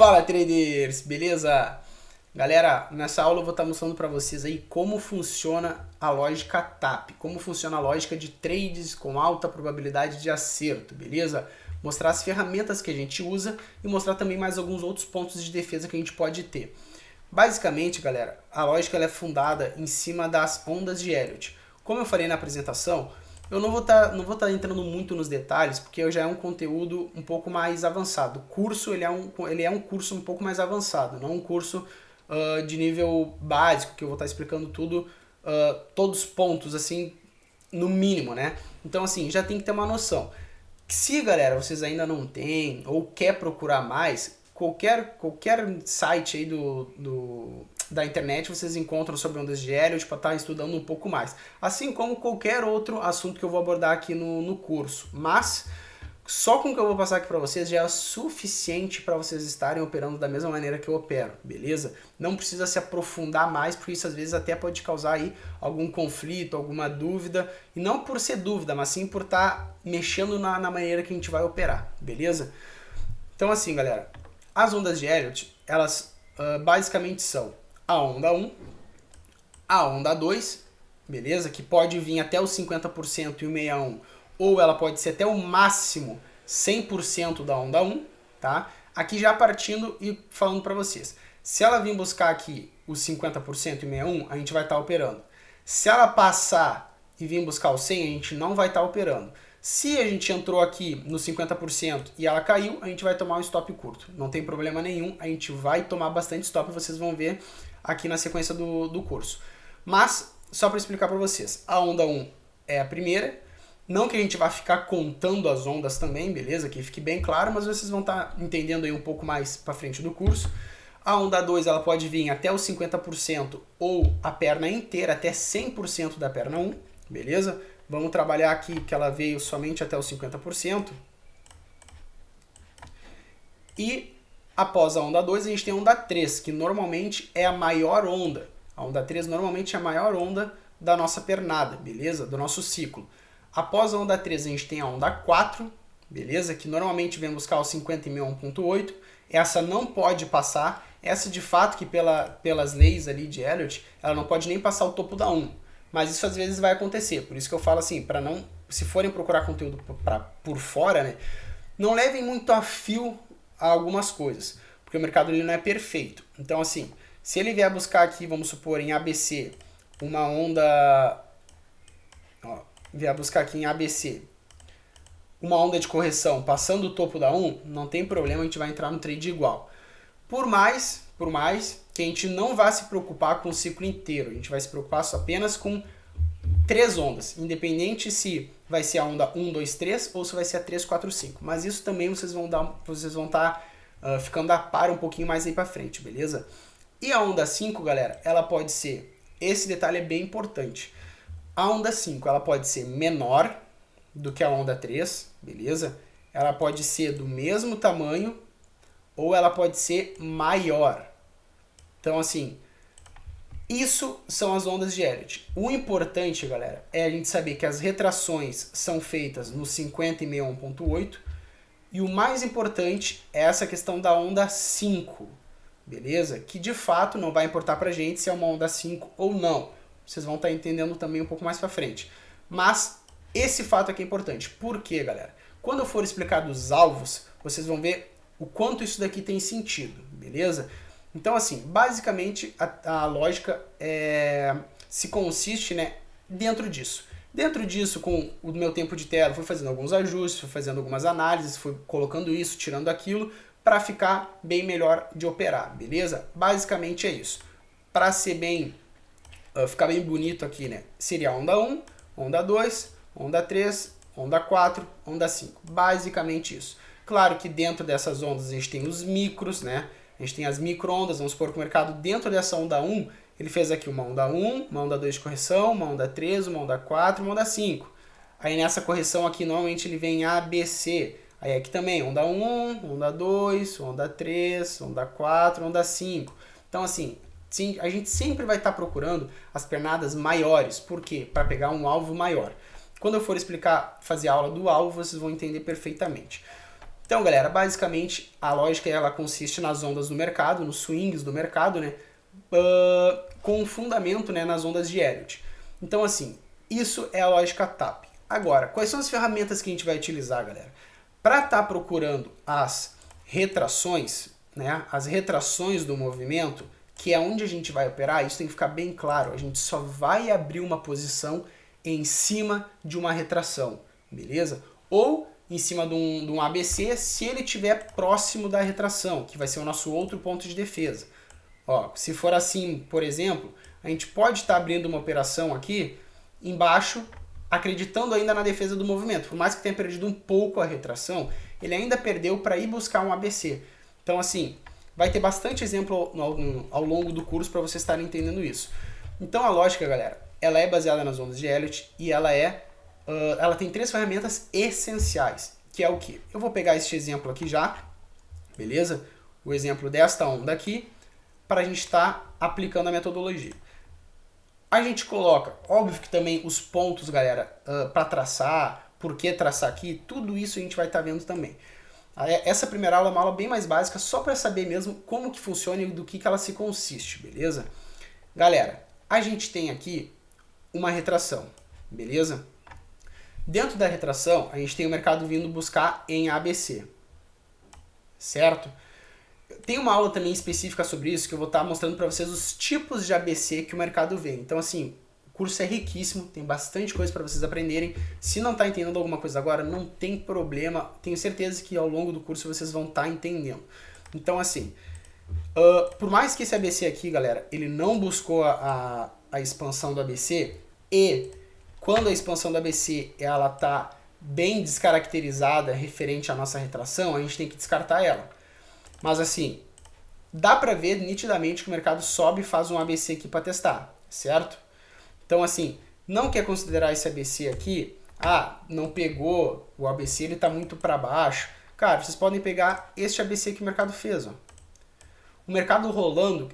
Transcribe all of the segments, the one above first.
Fala traders, beleza? Galera, nessa aula eu vou estar mostrando para vocês aí como funciona a lógica TAP, como funciona a lógica de trades com alta probabilidade de acerto, beleza? Mostrar as ferramentas que a gente usa e mostrar também mais alguns outros pontos de defesa que a gente pode ter. Basicamente, galera, a lógica ela é fundada em cima das ondas de Elliott. Como eu falei na apresentação, eu não vou estar entrando muito nos detalhes, porque já é um conteúdo um pouco mais avançado. O curso ele é um curso um pouco mais avançado, não um curso de nível básico, que eu vou estar explicando tudo, todos os pontos, assim, no mínimo, né? Então, assim, já tem que ter uma noção. Se, galera, vocês ainda não têm ou quer procurar mais, qualquer site aí da internet vocês encontram sobre ondas de Elliott para estar estudando um pouco mais. Assim como qualquer outro assunto que eu vou abordar aqui no curso. Mas só com o que eu vou passar aqui para vocês já é suficiente para vocês estarem operando da mesma maneira que eu opero, beleza? Não precisa se aprofundar mais, porque isso às vezes até pode causar aí algum conflito, alguma dúvida. E não por ser dúvida, mas sim por estar mexendo na maneira que a gente vai operar, beleza? Então assim, galera, as ondas de Elliott, elas basicamente são a onda 1, a onda 2, beleza? Que pode vir até os 50% e o 61, ou ela pode ser até o máximo 100% da onda 1, tá? Aqui já partindo e falando para vocês. Se ela vir buscar aqui os 50% e 61, a gente vai estar operando. Se ela passar e vir buscar o 100, a gente não vai estar operando. Se a gente entrou aqui no 50% e ela caiu, a gente vai tomar um stop curto. Não tem problema nenhum, a gente vai tomar bastante stop e vocês vão ver aqui na sequência do curso. Mas, só para explicar para vocês, a onda 1 é a primeira. Não que a gente vá ficar contando as ondas também, beleza? Que fique bem claro, mas vocês vão estar entendendo aí um pouco mais para frente do curso. A onda 2 ela pode vir até os 50% ou a perna inteira, até 100% da perna 1, beleza? Vamos trabalhar aqui que ela veio somente até os 50%. E após a onda 2, a gente tem a onda 3, que normalmente é a maior onda. A onda 3 normalmente é a maior onda da nossa pernada, beleza? Do nosso ciclo. Após a onda 3, a gente tem a onda 4, beleza? Que normalmente vem buscar os 50,1.8. Essa não pode passar. Essa, de fato, que pelas leis ali de Elliott, ela não pode nem passar o topo da 1. Mas isso às vezes vai acontecer. Por isso que eu falo assim, para não, se forem procurar conteúdo por fora, né, não levem muito a fio a algumas coisas, porque o mercado ele não é perfeito. Então assim, se ele vier buscar aqui, vamos supor, em ABC, uma onda, vier buscar aqui em ABC, uma onda de correção passando o topo da 1, não tem problema, a gente vai entrar no trade igual. Por mais que a gente não vá se preocupar com o ciclo inteiro, a gente vai se preocupar só apenas com 3 ondas, independente se vai ser a onda 1, 2, 3 ou se vai ser a 3, 4, 5. Mas isso também vocês vão estar ficando a par um pouquinho mais aí pra frente, beleza? E a onda 5, galera, ela pode ser, esse detalhe é bem importante, a onda 5 ela pode ser menor do que a onda 3, beleza? Ela pode ser do mesmo tamanho ou ela pode ser maior. Então, assim, isso são as ondas de Elliott. O importante, galera, é a gente saber que as retrações são feitas no 50,1.8 e o mais importante é essa questão da onda 5, beleza? Que de fato não vai importar pra gente se é uma onda 5 ou não. Vocês vão estar entendendo também um pouco mais pra frente. Mas esse fato aqui é importante. Por quê, galera? Quando eu for explicar dos alvos, vocês vão ver o quanto isso daqui tem sentido, beleza? Então, assim, basicamente a lógica se consiste, né, dentro disso. Dentro disso, com o meu tempo de tela, fui fazendo alguns ajustes, fui fazendo algumas análises, fui colocando isso, tirando aquilo, para ficar bem melhor de operar, beleza? Basicamente é isso. Para ser bem, ficar bem bonito aqui, né, seria a onda 1, onda 2, onda 3, onda 4, onda 5. Basicamente isso. Claro que dentro dessas ondas a gente tem os micros, né? A gente tem as micro-ondas, vamos supor que o mercado dentro dessa onda 1, ele fez aqui uma onda 1, uma onda 2 de correção, uma onda 3, uma onda 4, uma onda 5. Aí nessa correção aqui, normalmente ele vem A, B, C. Aí aqui também, onda 1, onda 2, onda 3, onda 4, onda 5. Então assim, sim, a gente sempre vai estar procurando as pernadas maiores. Por quê? Para pegar um alvo maior. Quando eu for explicar, fazer a aula do alvo, vocês vão entender perfeitamente. Então, galera, basicamente a lógica ela consiste nas ondas do mercado, nos swings do mercado, né? Com fundamento, né, nas ondas de Elliott. Então, assim, isso é a lógica TAP. Agora, quais são as ferramentas que a gente vai utilizar, galera? Para estar procurando as retrações, né, as retrações do movimento, que é onde a gente vai operar, isso tem que ficar bem claro. A gente só vai abrir uma posição em cima de uma retração, beleza? Ou em cima de um ABC, se ele estiver próximo da retração, que vai ser o nosso outro ponto de defesa. Ó, se for assim, por exemplo, a gente pode estar abrindo uma operação aqui embaixo, acreditando ainda na defesa do movimento. Por mais que tenha perdido um pouco a retração, ele ainda perdeu para ir buscar um ABC. Então, assim, vai ter bastante exemplo ao longo do curso para vocês estarem entendendo isso. Então, a lógica, galera, ela é baseada nas ondas de Elliott e ela tem 3 ferramentas essenciais, que é o que? Eu vou pegar este exemplo aqui já, beleza? O exemplo desta onda aqui, para a gente estar aplicando a metodologia. A gente coloca, óbvio que também os pontos, galera, para traçar, por que traçar aqui, tudo isso a gente vai estar vendo também. Essa primeira aula é uma aula bem mais básica, só para saber mesmo como que funciona e do que ela se consiste, beleza? Galera, a gente tem aqui uma retração, beleza? Dentro da retração, a gente tem o mercado vindo buscar em ABC, certo? Tem uma aula também específica sobre isso, que eu vou estar mostrando para vocês os tipos de ABC que o mercado vê. Então, assim, o curso é riquíssimo, tem bastante coisa para vocês aprenderem. Se não está entendendo alguma coisa agora, não tem problema. Tenho certeza que ao longo do curso vocês vão estar entendendo. Então, assim, por mais que esse ABC aqui, galera, ele não buscou a expansão do ABC, e quando a expansão do ABC ela está bem descaracterizada referente à nossa retração, a gente tem que descartar ela. Mas assim, dá pra ver nitidamente que o mercado sobe e faz um ABC aqui para testar, certo? Então assim, não quer considerar esse ABC aqui, não pegou, o ABC ele tá muito para baixo. Cara, vocês podem pegar este ABC que o mercado fez, ó. O mercado rolando,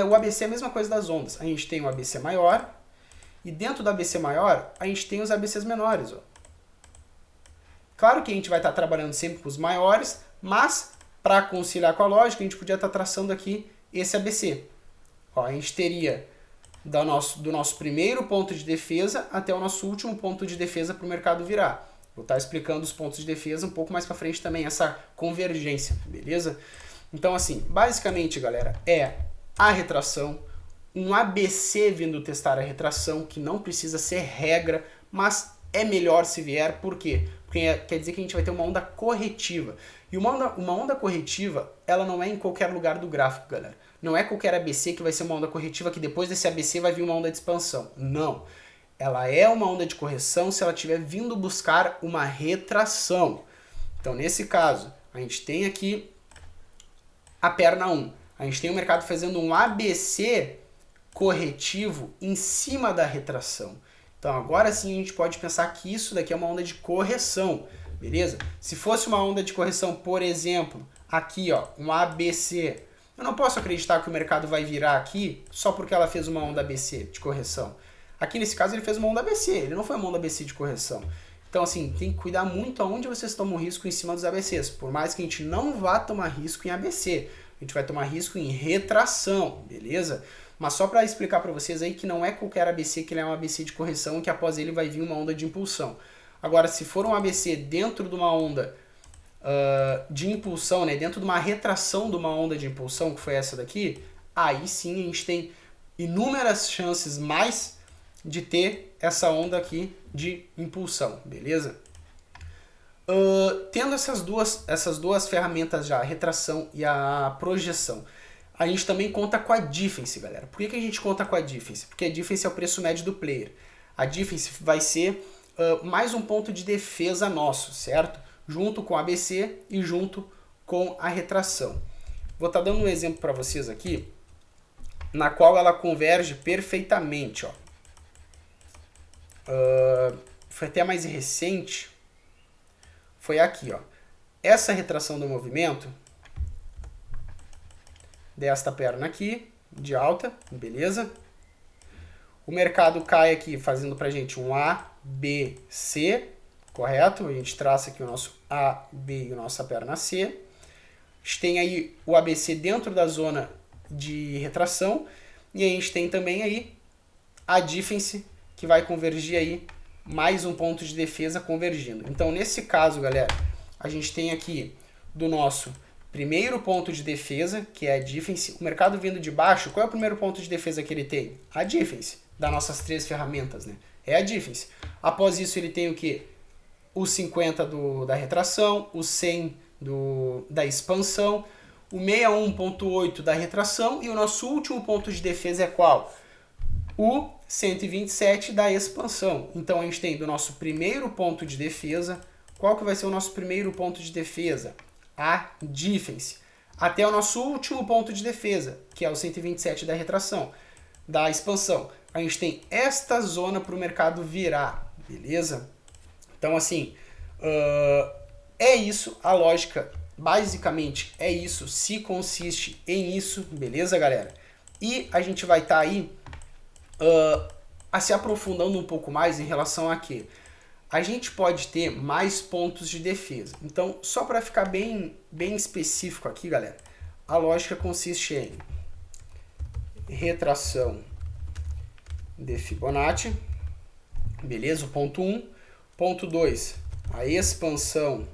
o ABC é a mesma coisa das ondas. A gente tem o ABC maior e dentro do ABC maior, a gente tem os ABCs menores, ó. Claro que a gente vai estar trabalhando sempre com os maiores, mas para conciliar com a lógica, a gente podia estar traçando aqui esse ABC. Ó, a gente teria do nosso primeiro ponto de defesa até o nosso último ponto de defesa para o mercado virar. Vou estar explicando os pontos de defesa um pouco mais para frente também, essa convergência, beleza? Então, assim, basicamente, galera, é a retração, um ABC vindo testar a retração, que não precisa ser regra, mas é melhor se vier, por quê? Porque quer dizer que a gente vai ter uma onda corretiva. E uma onda corretiva, ela não é em qualquer lugar do gráfico, galera. Não é qualquer ABC que vai ser uma onda corretiva, que depois desse ABC vai vir uma onda de expansão. Não. Ela é uma onda de correção se ela estiver vindo buscar uma retração. Então, nesse caso, a gente tem aqui a perna 1. A gente tem o mercado fazendo um ABC corretivo em cima da retração. Então, agora sim a gente pode pensar que isso daqui é uma onda de correção. Beleza? Se fosse uma onda de correção, por exemplo, aqui, ó, um ABC, eu não posso acreditar que o mercado vai virar aqui só porque ela fez uma onda ABC de correção. Aqui nesse caso ele fez uma onda ABC, ele não foi uma onda ABC de correção. Então assim, tem que cuidar muito aonde vocês tomam risco em cima dos ABCs. Por mais que a gente não vá tomar risco em ABC, a gente vai tomar risco em retração, beleza? Mas só para explicar para vocês aí que não é qualquer ABC que ele é um ABC de correção e que após ele vai vir uma onda de impulsão. Agora, se for um ABC dentro de uma onda de impulsão, né, dentro de uma retração de uma onda de impulsão, que foi essa daqui, aí sim a gente tem inúmeras chances mais de ter essa onda aqui de impulsão, beleza? Tendo essas duas ferramentas já, a retração e a projeção, a gente também conta com a difference, galera. Por que a gente conta com a difference? Porque a difference é o preço médio do player. A difference vai ser mais um ponto de defesa nosso, certo? Junto com a ABC e junto com a retração. Vou estar dando um exemplo para vocês aqui, na qual ela converge perfeitamente, ó. Foi até mais recente, foi aqui, ó. Essa retração do movimento, desta perna aqui, de alta, beleza? O mercado cai aqui, fazendo pra gente um A, B, C, correto? A gente traça aqui o nosso A, B e a nossa perna C. A gente tem aí o ABC dentro da zona de retração. E a gente tem também aí a difference, que vai convergir aí mais um ponto de defesa convergindo. Então, nesse caso, galera, a gente tem aqui do nosso primeiro ponto de defesa, que é a difference. O mercado vindo de baixo, qual é o primeiro ponto de defesa que ele tem? A difference, das nossas três ferramentas, né? É a difference. Após isso, ele tem o quê? O 50 da retração, o 100 da expansão, o 61.8 da retração e o nosso último ponto de defesa é qual? O 127 da expansão. Então, a gente tem do nosso primeiro ponto de defesa, qual que vai ser o nosso primeiro ponto de defesa? A difference. Até o nosso último ponto de defesa, que é o 127 da retração, da expansão. A gente tem esta zona para o mercado virar, beleza? Então, assim, é isso, a lógica basicamente é isso, se consiste em isso, beleza, galera? E a gente vai estar aí se aprofundando um pouco mais em relação a quê? A gente pode ter mais pontos de defesa. Então, só para ficar bem específico aqui, galera, a lógica consiste em retração de Fibonacci, beleza? O ponto 1. Ponto 2, a expansão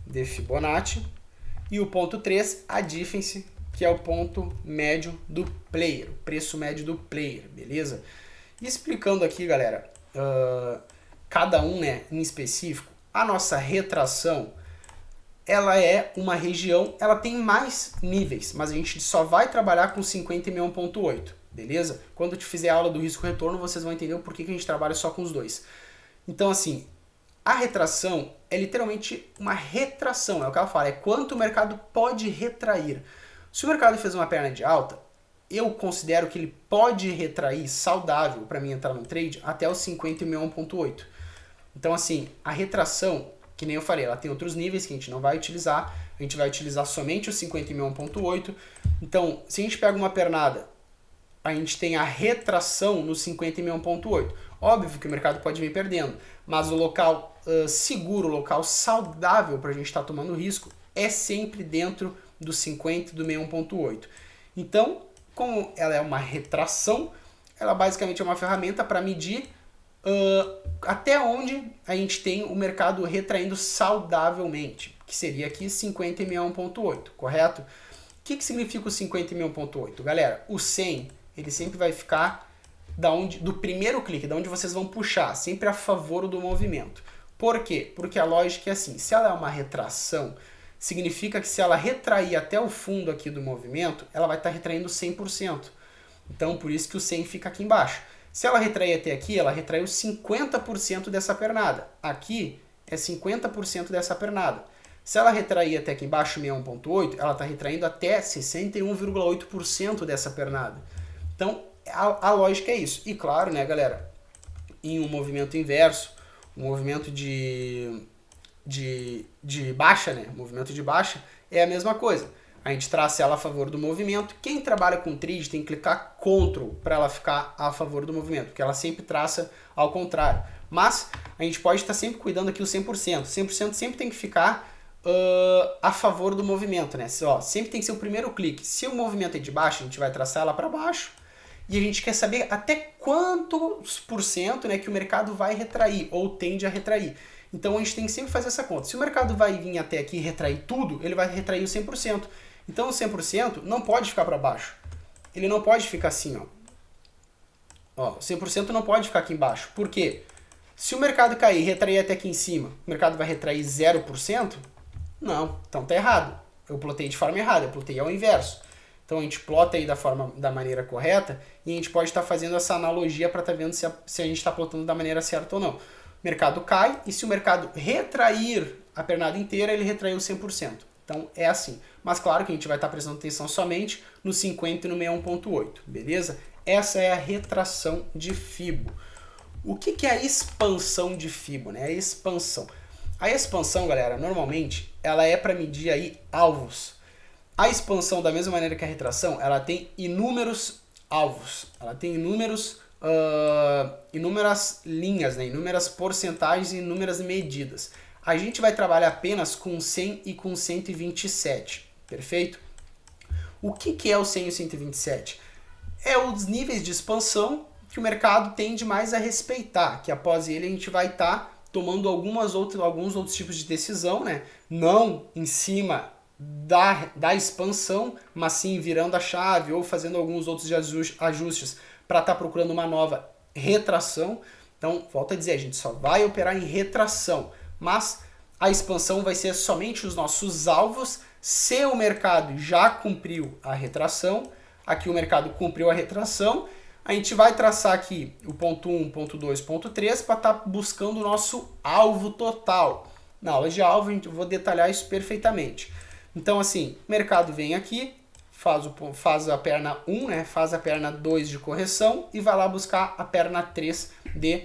de Fibonacci. E o ponto 3, a difference, que é o ponto médio do player, o preço médio do player, beleza? E explicando aqui, galera, cada um, né, em específico, a nossa retração, ela é uma região, ela tem mais níveis, mas a gente só vai trabalhar com 50 e 61.8, beleza? Quando eu te fizer a aula do risco-retorno, vocês vão entender o porquê que a gente trabalha só com os dois. Então, assim, a retração é literalmente uma retração, é o que ela fala, é quanto o mercado pode retrair. Se o mercado fez uma perna de alta, eu considero que ele pode retrair saudável para mim entrar no trade até os 50 e 61.8. Então, assim, a retração, que nem eu falei, ela tem outros níveis que a gente não vai utilizar, a gente vai utilizar somente os 50 e 61.8. Então, se a gente pega uma pernada, a gente tem a retração no 50 e 61.8. Óbvio que o mercado pode vir perdendo, mas o local seguro, o local saudável para a gente estar tomando risco é sempre dentro do 50 e do 61.8. Então, como ela é uma retração, ela basicamente é uma ferramenta para medir até onde a gente tem o mercado retraindo saudavelmente, que seria aqui 50 e 61.8, correto? O que significa o 50 e 61.8? Galera, o 100 ele sempre vai ficar do primeiro clique, da onde vocês vão puxar, sempre a favor do movimento. Por quê? Porque a lógica é assim, se ela é uma retração, significa que se ela retrair até o fundo aqui do movimento, ela vai estar retraindo 100%. Então, por isso que o 100 fica aqui embaixo. Se ela retrair até aqui, ela retraiu 50% dessa pernada. Aqui é 50% dessa pernada. Se ela retrair até aqui embaixo, 61.8, ela está retraindo até 61,8% dessa pernada. Então, a lógica é isso. E claro, né, galera, em um movimento inverso, um movimento de baixa, né? Movimento de baixa é a mesma coisa. A gente traça ela a favor do movimento. Quem trabalha com trade tem que clicar Ctrl para ela ficar a favor do movimento, porque ela sempre traça ao contrário. Mas a gente pode estar sempre cuidando aqui o 100%. 100% sempre tem que ficar a favor do movimento, né? Ó, sempre tem que ser o primeiro clique. Se o movimento é de baixo, a gente vai traçar ela para baixo. E a gente quer saber até quantos por cento, né, que o mercado vai retrair ou tende a retrair. Então a gente tem que sempre fazer essa conta. Se o mercado vai vir até aqui e retrair tudo, ele vai retrair o 100%. Então o 100% não pode ficar para baixo. Ele não pode ficar assim, ó. O 100% não pode ficar aqui embaixo. Por quê? Se o mercado cair e retrair até aqui em cima, o mercado vai retrair 0%? Não, então tá errado. Eu plotei de forma errada, eu plotei ao inverso. Então a gente plota aí da maneira correta e a gente pode estar fazendo essa analogia para estar vendo se a gente está plotando da maneira certa ou não. O mercado cai e se o mercado retrair a pernada inteira, ele retraiu 100%. Então é assim. Mas claro que a gente vai estar prestando atenção somente no 50 e no 61.8, beleza? Essa é a retração de Fibo. O que é a expansão de Fibo, né? A expansão. A expansão, galera, normalmente, ela é para medir aí alvos. A expansão, da mesma maneira que a retração, ela tem inúmeros alvos. Ela tem inúmeros inúmeras linhas, né? Inúmeras porcentagens e inúmeras medidas. A gente vai trabalhar apenas com 100 e com 127, perfeito? O que é o 100 e o 127? É os níveis de expansão que o mercado tende mais a respeitar, que após ele a gente vai estar tomando alguns outros tipos de decisão, né? Não em cima da expansão, mas sim virando a chave ou fazendo alguns outros ajustes para estar procurando uma nova retração. Então, volto a dizer, a gente só vai operar em retração, mas a expansão vai ser somente os nossos alvos se o mercado já cumpriu a retração. Aqui o mercado cumpriu a retração, a gente vai traçar aqui o ponto 1, ponto 2, ponto 3 para estar buscando o nosso alvo total. Na aula de alvo eu vou detalhar isso perfeitamente. Então assim, o mercado vem aqui, faz a perna 1, né, faz a perna 2 de correção e vai lá buscar a perna 3 de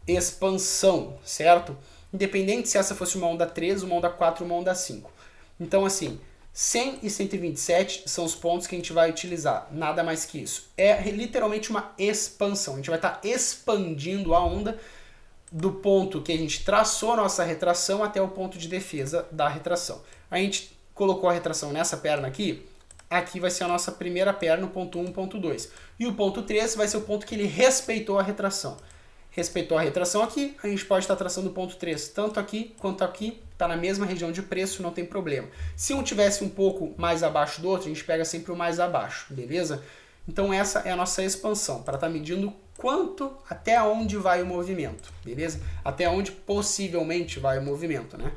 expansão, certo? Independente se essa fosse uma onda 3, uma onda 4, uma onda 5. Então assim, 100 e 127 são os pontos que a gente vai utilizar, nada mais que isso. É literalmente uma expansão, a gente vai estar expandindo a onda do ponto que a gente traçou a nossa retração até o ponto de defesa da retração. A gente colocou a retração nessa perna aqui, aqui vai ser a nossa primeira perna, o ponto 1, ponto 2. E o ponto 3 vai ser o ponto que ele respeitou a retração. Respeitou a retração aqui, a gente pode estar traçando o ponto 3 tanto aqui quanto aqui, está na mesma região de preço, não tem problema. Se um tivesse um pouco mais abaixo do outro, a gente pega sempre o mais abaixo, beleza? Então essa é a nossa expansão, para estar medindo quanto, até onde vai o movimento, beleza? Até onde possivelmente vai o movimento, né?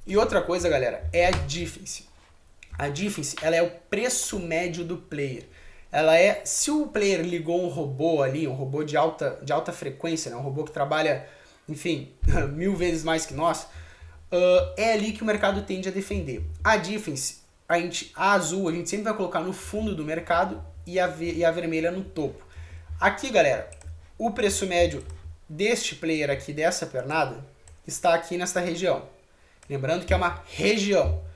E outra coisa, galera, é a difference. A difference, ela é o preço médio do player. Ela é, se o player ligou um robô ali, um robô de alta frequência, né? Um robô que trabalha, enfim, 1000 vezes mais que nós, é ali que o mercado tende a defender. A difference, a azul, a gente sempre vai colocar no fundo do mercado e a vermelha no topo. Aqui, galera, o preço médio deste player aqui, dessa pernada, está aqui nesta região. Lembrando que é uma região.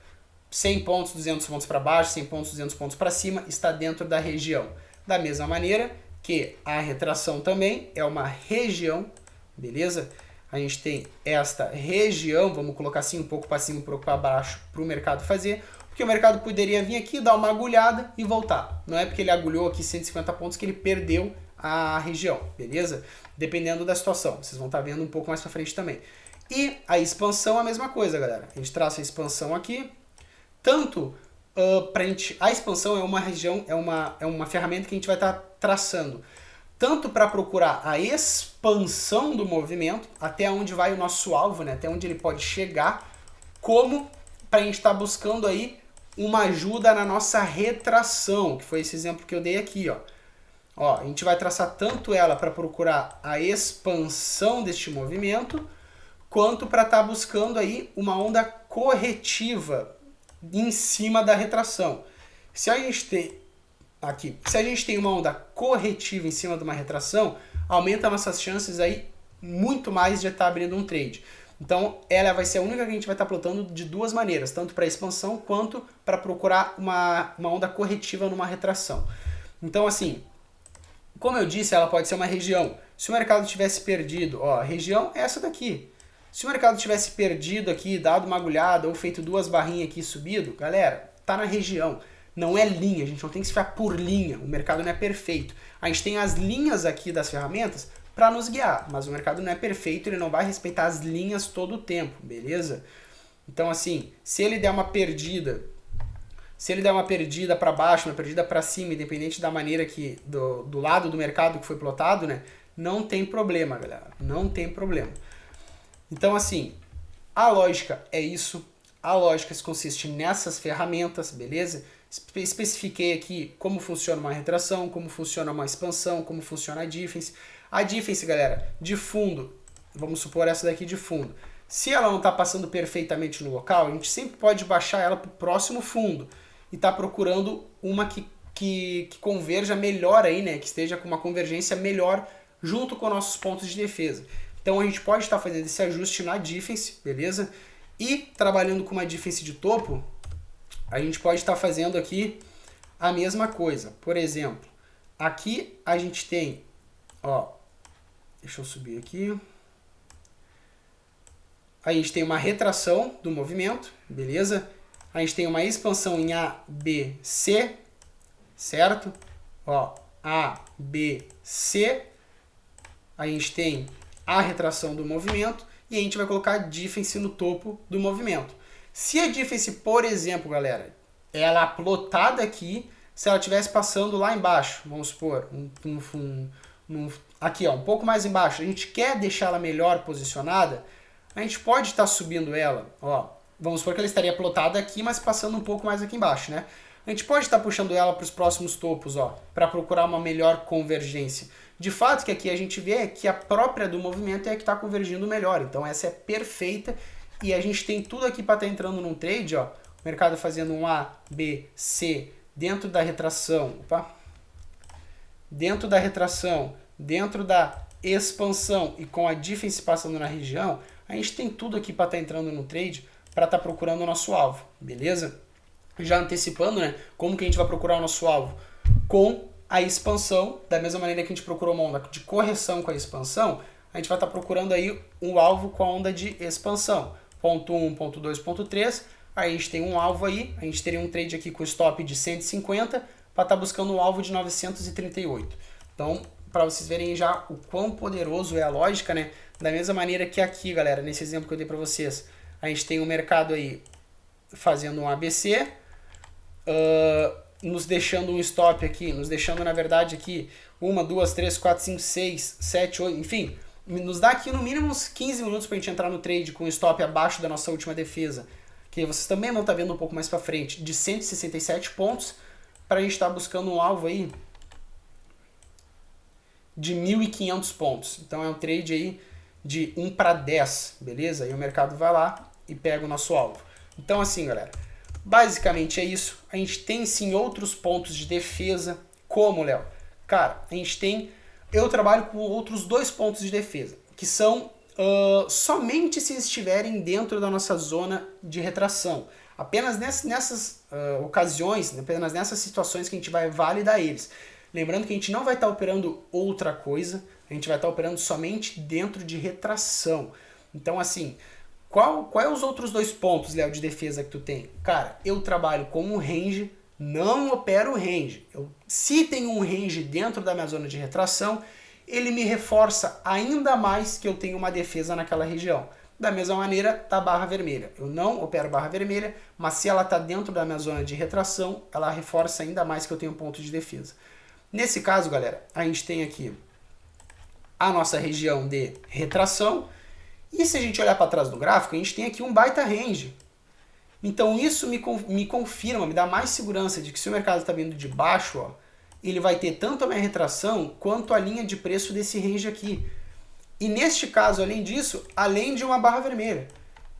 100 pontos, 200 pontos para baixo, 100 pontos, 200 pontos para cima, está dentro da região. Da mesma maneira que a retração também é uma região, beleza? A gente tem esta região, vamos colocar assim um pouco para cima, um pouco para baixo, para o mercado fazer, porque o mercado poderia vir aqui, dar uma agulhada e voltar. Não é porque ele agulhou aqui 150 pontos que ele perdeu a região, beleza? Dependendo da situação, vocês vão estar vendo um pouco mais para frente também. E a expansão é a mesma coisa, galera. A gente traça a expansão aqui, tanto a expansão é uma região, é uma ferramenta que a gente vai estar traçando tanto para procurar a expansão do movimento, até onde vai o nosso alvo, né? Até onde ele pode chegar, como para a gente estar buscando aí uma ajuda na nossa retração, que foi esse exemplo que eu dei aqui, ó. Ó, a gente vai traçar tanto ela para procurar a expansão deste movimento, quanto para estar buscando aí uma onda corretiva em cima da retração. Se a gente tem uma onda corretiva em cima de uma retração, aumenta nossas chances aí muito mais de estar abrindo um trade. Então ela vai ser a única que a gente vai estar plotando de duas maneiras, tanto para expansão quanto para procurar uma onda corretiva numa retração. Então assim, como eu disse, ela pode ser uma região. Se o mercado tivesse perdido, ó, a região é essa daqui. Se o mercado tivesse perdido aqui, dado uma agulhada ou feito duas barrinhas aqui e subido, galera, tá na região. Não é linha, a gente não tem que se fiar por linha, o mercado não é perfeito. A gente tem as linhas aqui das ferramentas para nos guiar, mas o mercado não é perfeito, ele não vai respeitar as linhas todo o tempo, beleza? Então assim, se ele der uma perdida para baixo, uma perdida para cima, independente da maneira que do lado do mercado que foi plotado, né, não tem problema, galera, não tem problema. Então assim, a lógica é isso, a lógica consiste nessas ferramentas, beleza? Especifiquei aqui como funciona uma retração, como funciona uma expansão, como funciona a difference. A difference, galera, de fundo, vamos supor essa daqui de fundo. Se ela não está passando perfeitamente no local, a gente sempre pode baixar ela para o próximo fundo e tá procurando uma que converja melhor aí, né? Que esteja com uma convergência melhor junto com nossos pontos de defesa. Então a gente pode estar fazendo esse ajuste na difference, beleza? E trabalhando com uma difference de topo, a gente pode estar fazendo aqui a mesma coisa. Por exemplo, aqui a gente tem Ó, deixa eu subir aqui. A gente tem uma retração do movimento, beleza? A gente tem uma expansão em A, B, C, certo? Ó, A, B, C. A gente tem a retração do movimento e a gente vai colocar a difference no topo do movimento. Se a difference, por exemplo, galera, ela plotada aqui, se ela estivesse passando lá embaixo, vamos supor, aqui ó, um pouco mais embaixo, a gente quer deixar ela melhor posicionada, a gente pode estar subindo ela, ó, vamos supor que ela estaria plotada aqui, mas passando um pouco mais aqui embaixo, né? A gente pode estar puxando ela para os próximos topos, ó, para procurar uma melhor convergência. De fato, que aqui a gente vê que a própria do movimento é a que está convergindo melhor. Então essa é perfeita e a gente tem tudo aqui para estar entrando num trade, ó. O mercado fazendo um A, B, C dentro da retração, dentro da retração, dentro da expansão e com a difference passando na região, a gente tem tudo aqui para estar entrando no trade para estar procurando o nosso alvo, beleza? Já antecipando, né, como que a gente vai procurar o nosso alvo? Com a expansão, da mesma maneira que a gente procurou uma onda de correção com a expansão, a gente vai estar procurando aí um alvo com a onda de expansão. Ponto 1, ponto 2, ponto 3, aí a gente tem um alvo aí, a gente teria um trade aqui com stop de 150 para estar buscando um alvo de 938. Então, para vocês verem já o quão poderoso é a lógica, né? Da mesma maneira que aqui, galera, nesse exemplo que eu dei para vocês, a gente tem o mercado aí fazendo um ABC, nos deixando um stop aqui, nos deixando, na verdade, aqui 1, 2, 3, 4, 5, 6, 7, 8, enfim, nos dá aqui no mínimo uns 15 minutos para a gente entrar no trade com um stop abaixo da nossa última defesa, que vocês também vão estar vendo um pouco mais para frente, de 167 pontos, para a gente estar buscando um alvo aí de 1.500 pontos. Então é um trade aí de 1 para 10, beleza? E o mercado vai lá e pega o nosso alvo. Então assim, galera, basicamente é isso. A gente tem sim outros pontos de defesa, como, Léo? Cara, a gente tem... Eu trabalho com outros 2 pontos de defesa, que são somente se estiverem dentro da nossa zona de retração. Apenas nessas ocasiões, apenas nessas situações que a gente vai validar eles. Lembrando que a gente não vai estar operando outra coisa, a gente vai estar operando somente dentro de retração. Então, assim, qual é os outros 2 pontos, Léo, de defesa que tu tem? Cara, eu trabalho com um range, não opero range. Se tem um range dentro da minha zona de retração, ele me reforça ainda mais que eu tenho uma defesa naquela região. Da mesma maneira, da barra vermelha. Eu não opero barra vermelha, mas se ela está dentro da minha zona de retração, ela reforça ainda mais que eu tenho um ponto de defesa. Nesse caso, galera, a gente tem aqui a nossa região de retração. E se a gente olhar para trás do gráfico, a gente tem aqui um baita range. Então isso me confirma, me dá mais segurança de que se o mercado está vindo de baixo, ó, ele vai ter tanto a minha retração quanto a linha de preço desse range aqui. E neste caso, além disso, além de uma barra vermelha.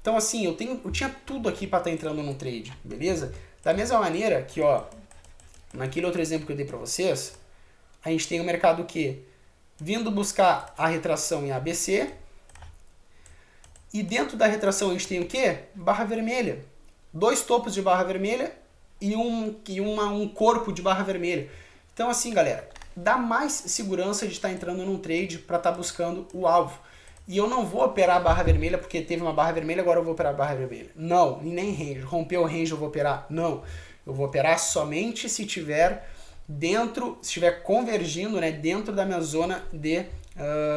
Então assim, eu tinha tudo aqui para estar entrando num trade, beleza? Da mesma maneira que, ó, naquele outro exemplo que eu dei para vocês, a gente tem o mercado que vindo buscar a retração em ABC, e dentro da retração a gente tem o quê? Barra vermelha. 2 topos de barra vermelha e um corpo de barra vermelha. Então assim, galera, dá mais segurança de estar entrando num trade para estar buscando o alvo. E eu não vou operar a barra vermelha porque teve uma barra vermelha, agora eu vou operar a barra vermelha. Não, e nem range. Rompeu o range eu vou operar? Não. Eu vou operar somente se estiver convergindo, né, dentro da minha zona de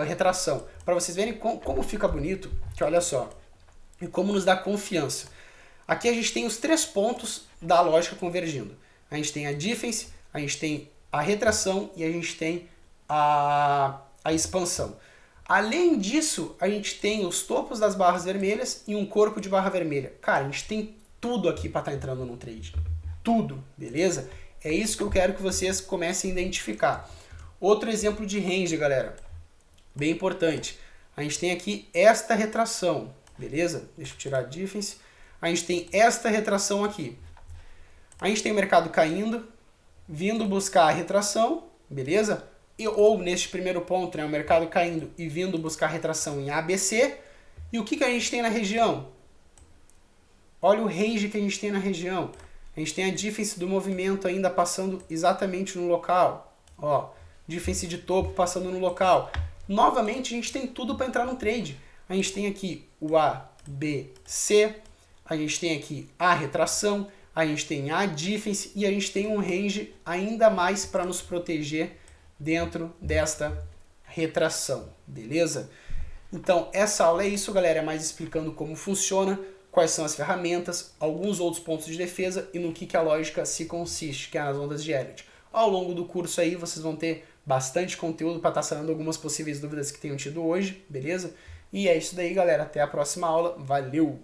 retração. Para vocês verem como fica bonito, que olha só, e como nos dá confiança. Aqui a gente tem os 3 pontos da lógica convergindo. A gente tem a difference, a gente tem a retração e a gente tem a expansão. Além disso, a gente tem os topos das barras vermelhas e um corpo de barra vermelha. Cara, a gente tem tudo aqui para estar entrando no trade. Tudo, beleza? É isso que eu quero que vocês comecem a identificar. Outro exemplo de range, galera, bem importante. A gente tem aqui esta retração, beleza? Deixa eu tirar a difference. A gente tem esta retração aqui. A gente tem o mercado caindo, vindo buscar a retração, beleza? Ou neste primeiro ponto, né, o mercado caindo e vindo buscar a retração em ABC. E o que a gente tem na região? Olha o range que a gente tem na região. A gente tem a difference do movimento ainda passando exatamente no local. Ó, defense de topo passando no local. Novamente, a gente tem tudo para entrar no trade. A gente tem aqui o A, B, C, a gente tem aqui a retração, a gente tem a defense e a gente tem um range ainda mais para nos proteger dentro desta retração, beleza? Então, essa aula é isso, galera, é mais explicando como funciona, quais são as ferramentas, alguns outros pontos de defesa e no que a lógica se consiste, que é as ondas de Elliott. Ao longo do curso aí, vocês vão ter bastante conteúdo para estar sanando algumas possíveis dúvidas que tenham tido hoje, beleza? E é isso daí, galera. Até a próxima aula. Valeu!